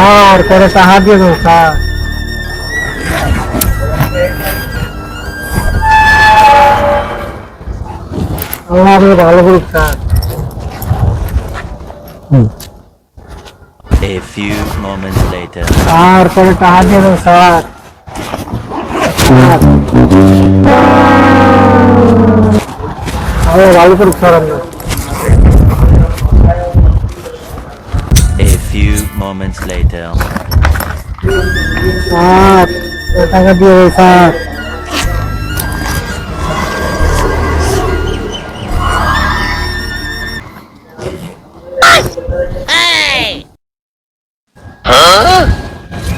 Sir করে টাকা দিয়ে দাও স্যার। আমার ভালো করুক sir. A few moments later. Sir করে টাকা দিয়ে দাও স্যার। আমার ভালো করুক স্যার আপনার। A few moments later. Sir টাকা দিয়ে দাও স্যার।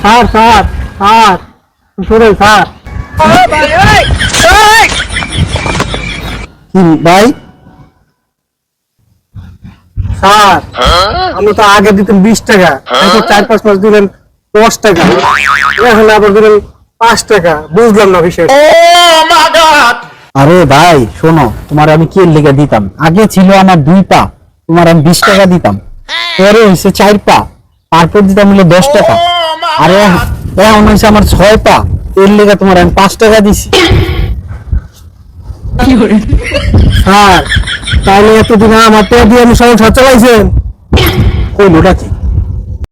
স্যার স্যার স্যার শুনুন স্যার। ভাই স্যার আমি তো আগে দিতেন 20 টাকা, এখন 4-5 মাস দিলেন 10 টাকা, এখন আবার দিলেন 5 টাকা। বুঝলাম না বিষয়। আরে ভাই শোনো, তোমার আমি কি লেগে দিতাম, আগে ছিল আমার 2 পা, তোমার আমি 20 টাকা দিতাম, পরে হয়েছে 4 পা, তারপর দিতাম হলো 10 টাকা, আরে এখন হয়েছে আমার 6 পা, এর লেগে তোমার আমি 5 টাকা দিছি। স্যার তাহলে এতদিন আমার টাকা দিয়ে আমি সংসার চালাইছেন? কইলোটা কি?